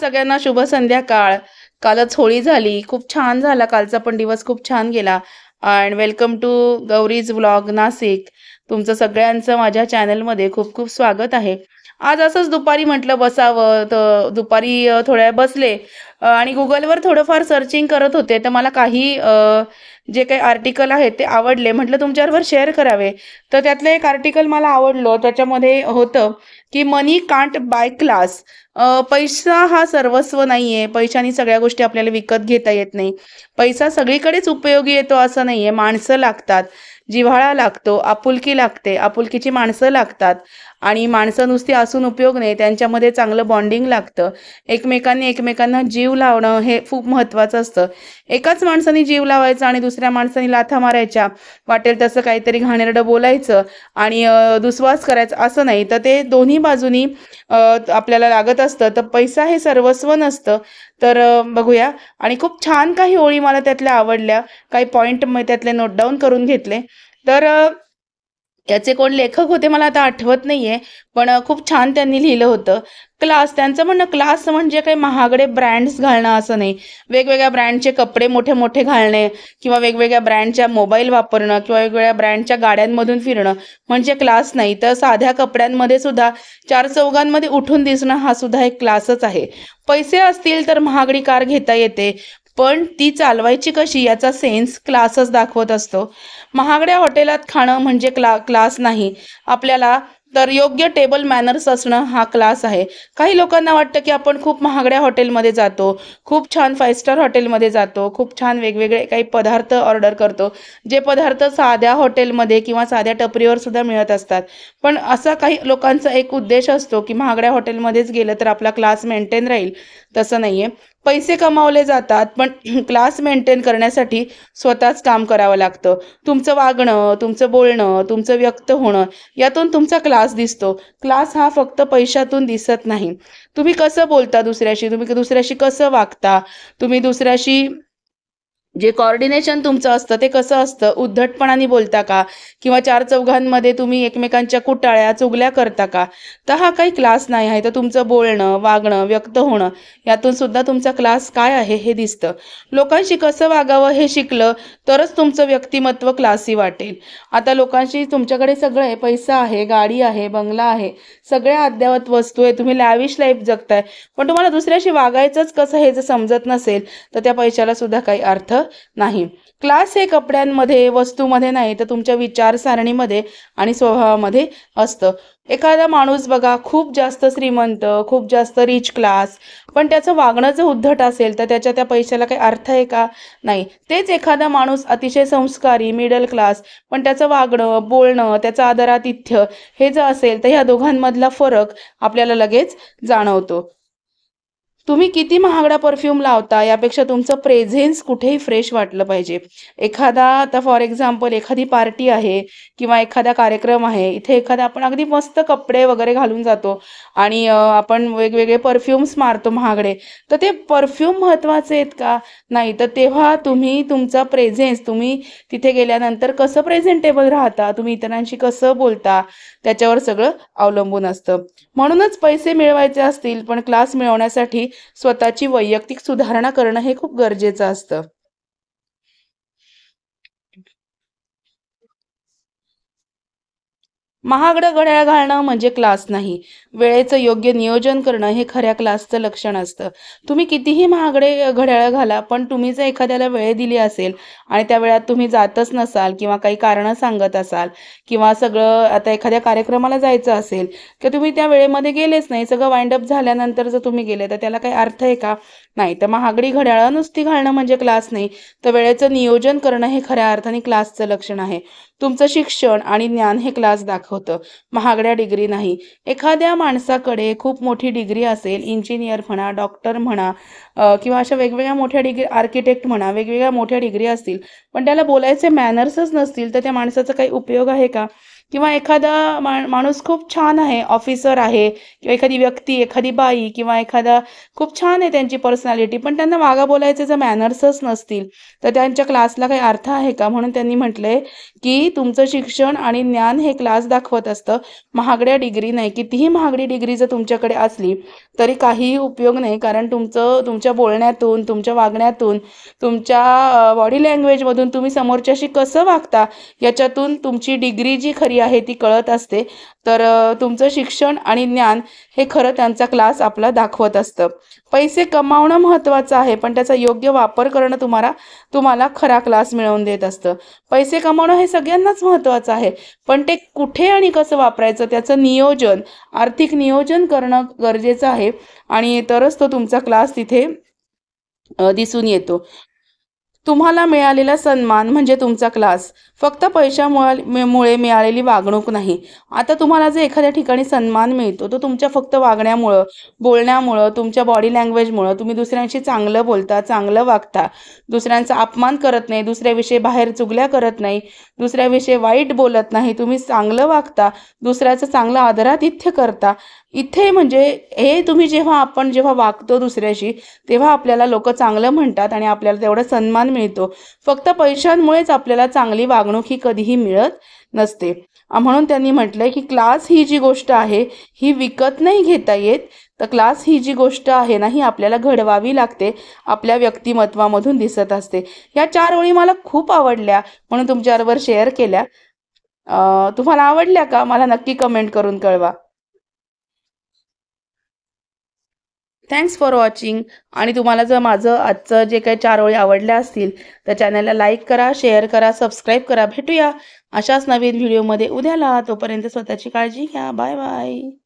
सगळ्यांना शुभ संध्याकाळ. कालच होळी झाली. खूप छान झाला कालचा पण दिवस खूप छान गेला. And welcome to Gauri's vlog Nashik. तुमचं सगळ्यांचं माझ्या चॅनलमध्ये खूप खूप स्वागत आहे. आज असंच दुपारी म्हटलं बसावं, तर दुपारी थोड्या वेळ बसले आणि गुगलवर थोडंफार सर्चिंग करत होते. तर मला काही जे काही आर्टिकल आहेत ते आवडले. म्हटलं तुमच्याबरोबर शेअर करावे. तर त्यातलं एक आर्टिकल मला आवडलं. त्याच्यामध्ये होतं की मनी कांट बाय क्लास. पैसा हा सर्वस्व नाहीये. पैशाने सगळ्या गोष्टी आपल्याला विकत घेता येत नाही. पैसा सगळीकडेच उपयोगी येतो असं नाहीये. माणसं लागतात, जिव्हाळा लागतो, आपुलकी लागते, आपुलकीची माणसं लागतात आणि माणसं नुसती असून उपयोग नाही, त्यांच्यामध्ये चांगलं बॉन्डिंग लागतं. एकमेकांनी एकमेकांना जीव लावणं हे खूप महत्त्वाचं असतं. एकाच माणसाने जीव लावायचा आणि दुसऱ्या माणसाने लाथा मारायच्या, वाटेल तसं काहीतरी घाणेरडं बोलायचं आणि दुस्वास करायचा असं नाही. तर ते दोन्ही बाजूनी आपल्याला लागत असतं. तर पैसा हे सर्वस्व नसतं. तर बघूया. आणि खूप छान काही ओळी मला त्यातल्या आवडल्या. काही पॉईंट मी त्यातले नोट डाऊन करून घेतले. तर याचे कोण लेखक होते मला आता आठवत नाहीये, पण खूप छान त्यांनी लिहिलं होतं. क्लास, त्यांचं म्हणणं क्लास म्हणजे काही महागडे ब्रँड्स घालणं असं नाही. वेगवेगळ्या ब्रँडचे कपडे मोठे मोठे घालणे किंवा वेगवेगळ्या ब्रँडच्या मोबाईल वापरणं किंवा वेगवेगळ्या ब्रँडच्या गाड्यांमधून फिरणं म्हणजे क्लास नाही. तर साध्या कपड्यांमध्ये सुद्धा चार चौघांमध्ये उठून दिसणं हा सुद्धा एक क्लासच आहे. पैसे असतील तर महागडी कार घेता येते, पण ती चालवायची कशी याचा सेन्स क्लासच दाखवत असतो. महागड्या हॉटेलात खाणं म्हणजे क्लास नाही आपल्याला. तर योग्य टेबल मॅनर्स असणं हा क्लास आहे. काही लोकांना वाटतं की आपण खूप महागड्या हॉटेलमध्ये जातो, खूप छान 5 स्टार हॉटेलमध्ये जातो, खूप छान वेगवेगळे काही पदार्थ ऑर्डर करतो, जे पदार्थ साध्या हॉटेलमध्ये किंवा साध्या टपरीवर सुद्धा मिळत असतात. पण असा काही लोकांचा एक उद्देश असतो की महागड्या हॉटेलमध्येच गेलं तर आपला क्लास मेंटेन राहील. तसं नाहीये. पैसे कमावले जातात, पण क्लास मेंटेन करण्यासाठी स्वतःच काम करावं लागतं. तुमचं वागणं, तुमचं बोलणं, तुमचं व्यक्त होणं यातून तुमचा क्लास दिसतो. क्लास हा फक्त पैशातून दिसत नाही. तुम्ही कसं बोलता दुसऱ्याशी, तुम्ही दुसऱ्याशी कसं वागता, तुम्ही दुसऱ्याशी जे कोऑर्डिनेशन तुमचं असतं ते कसं असतं, उद्धटपणाने बोलता का किंवा चार चौघांमध्ये तुम्ही एकमेकांच्या कुटाळ्या चुगल्या करता का. तर हा काही क्लास नाही आहे. तर तुमचं बोलणं, वागणं, व्यक्त होणं यातून सुद्धा तुमचा क्लास काय आहे हे दिसतं. लोकांशी कसं वागावं हे शिकलं तरच तुमचं व्यक्तिमत्व क्लासी वाटेल. आता लोकांशी तुमच्याकडे सगळं आहे, पैसा आहे, गाडी आहे, बंगला आहे, सगळ्या अद्ययावत वस्तू आहे, तुम्ही लॅविश लाईफ जगताय, पण तुम्हाला दुसऱ्याशी वागायचंच कसं हे जर समजत नसेल तर त्या पैशाला सुद्धा काही अर्थ नाही. क्लास हे कपड्यांमध्ये, वस्तूमध्ये नाही, तर तुमच्या विचारसरणीमध्ये आणि स्वभावामध्ये असतं. एखादा माणूस बघा खूप जास्त श्रीमंत, खूप जास्त रिच क्लास, पण त्याचं वागणं जर उद्धट असेल तर त्याच्या त्या पैशाला काही अर्थ आहे का? नाही. तेच एखादा माणूस अतिशय संस्कारी, मिडल क्लास, पण त्याचं वागणं, बोलणं, त्याचं आदरातिथ्य हे जर असेल तर ह्या दोघांमधला फरक आपल्याला लगेच जाणवतो. तुम्ही किती महागडा परफ्यूम लावता यापेक्षा तुमचं प्रेझेन्स कुठेही फ्रेश वाटलं पाहिजे. एखादा आता फॉर एक्झाम्पल एखादी पार्टी आहे किंवा एखादा कार्यक्रम आहे, इथे एखादा आपण अगदी मस्त कपडे वगैरे घालून जातो आणि आपण वेगवेगळे परफ्यूम्स मारतो महागडे. तर ते परफ्यूम महत्त्वाचे आहेत का? नाही. तर तेव्हा तुम्ही तुमचा प्रेझेन्स, तुम्ही तिथे गेल्यानंतर कसं प्रेझेंटेबल राहता, तुम्ही इतरांशी कसं बोलता, त्याच्यावर सगळं अवलंबून असतं. म्हणूनच पैसे मिळवायचे असतील पण क्लास मिळवण्यासाठी स्वतःची वैयक्तिक सुधारणा करणं हे खूप गरजेचं असतं. महागडं घड्याळ घालणं म्हणजे क्लास नाही. वेळेचं योग्य नियोजन करणं हे खऱ्या क्लासचं लक्षण असतं. तुम्ही कितीही महागडे घड्याळं घाला, पण तुम्ही जर एखाद्याला वेळ दिली असेल आणि त्या वेळात तुम्ही जातच नसाल किंवा काही कारणं सांगत असाल किंवा सगळं आता एखाद्या कार्यक्रमाला जायचं असेल की तुम्ही त्या वेळेमध्ये गेलेच नाही, सगळं वाइंड अप झाल्यानंतर जर तुम्ही गेले तर त्याला काही अर्थ आहे का? नाही. तर महागडी घड्याळं नुसती घालणं म्हणजे क्लास नाही. तर वेळेचं नियोजन करणं हे खऱ्या अर्थाने क्लासचं लक्षण आहे. तुमचं शिक्षण आणि ज्ञान हे क्लास दाखवतं, महागड्या डिग्री नाही. एखाद्या माणसाकडे खूप मोठी डिग्री असेल, इंजिनियर म्हणा, डॉक्टर म्हणा किंवा अशा वेगवेगळ्या मोठ्या डिग्री, आर्किटेक्ट म्हणा, वेगवेगळ्या मोठ्या डिग्री असतील, पण त्याला बोलायचे मॅनर्सच नसतील तर त्या माणसाचा काही उपयोग आहे का? किंवा एखादा माणूस खूप छान आहे, ऑफिसर आहे किंवा एखादी व्यक्ती, एखादी बाई किंवा एखादा खूप छान आहे त्यांची पर्सनॅलिटी, पण त्यांना वागा बोलायचे जर मॅनर्सच नसतील, तर त्यांच्या क्लासला काही अर्थ आहे का? म्हणून त्यांनी म्हटलंय, की तुमचं शिक्षण आणि ज्ञान हे क्लास दाखवत असतं, महागड्या डिग्री नाही. कितीही महागडी डिग्री जर तुमच्याकडे असली, तरी काहीही उपयोग नाही. कारण तुमच्या बोलण्यातून, तुमच्या वागण्यातून, तुमच्या बॉडी लँग्वेजमधून तुम्ही समोरच्याशी कसं वागता, याच्यातून तुमची डिग्री जी खरी आहे ती कळत असते. तर तुमचं शिक्षण आणि ज्ञान हे खरं त्यांचा क्लास आपला दाखवत असतं. पैसे कमावणं महत्त्वाचं आहे, पण त्याचा योग्य वापर करणं तुम्हाला खरा क्लास मिळवून देत असतं. पैसे कमावणं हे सगळ्यांनाच महत्त्वाचं आहे, पण ते कुठे आणि कसं वापरायचं त्याचं नियोजन, आर्थिक नियोजन करणं गरजेचं आहे आणि तरच तो तुमचा क्लास तिथे दिसून येतो. तुम्हाला मिळालेला सन्मान म्हणजे तुमचा क्लास. फक्त पैशामुळे मिळालेली वागणूक नाही. आता तुम्हाला जर एखाद्या ठिकाणी सन्मान मिळतो, तो तुमच्या फक्त वागण्यामुळं, बोलण्यामुळं, तुमच्या बॉडी लँग्वेजमुळं, तुम्ही दुसऱ्यांशी चांगलं बोलता, चांगलं वागता, दुसऱ्यांचा अपमान करत नाही, दुसऱ्याविषयी बाहेर चुगल्या करत नाही, दुसऱ्याविषयी वाईट बोलत नाही, तुम्ही चांगलं वागता, दुसऱ्याचं चांगलं आदरातिथ्य करता. इथे म्हणजे आपण जेव्हा वागतो दुसऱ्याशी, तेव्हा आपल्याला लोकं चांगलं म्हणतात आणि आपल्याला तेवढा सन्मान मिळतो. फक्त पैशांमुळेच आपल्याला चांगली वागणूक ही कधीही मिळत नसते. म्हणून त्यांनी म्हटलंय, की क्लास ही जी गोष्ट आहे, ही विकत नाही घेता येत. तर क्लास ही जी गोष्ट आहे ना, ही आपल्याला घडवावी लागते, आपल्या व्यक्तिमत्वामधून दिसत असते. या 4 ओळी मला खूप आवडल्या, म्हणून तुमच्याबरोबर शेअर केल्या. तुम्हाला आवडल्या का? मला नक्की कमेंट करून कळवा. Thanks for watching. आणि तुम्हाला जर माझं आजचं जे काही 4 ओळी आवडल्या असतील, तर चॅनलला लाईक करा, शेअर करा, सबस्क्राईब करा. भेटूया अशाच नवीन व्हिडिओमध्ये उद्याला. तोपर्यंत स्वतःची काळजी घ्या. Bye bye.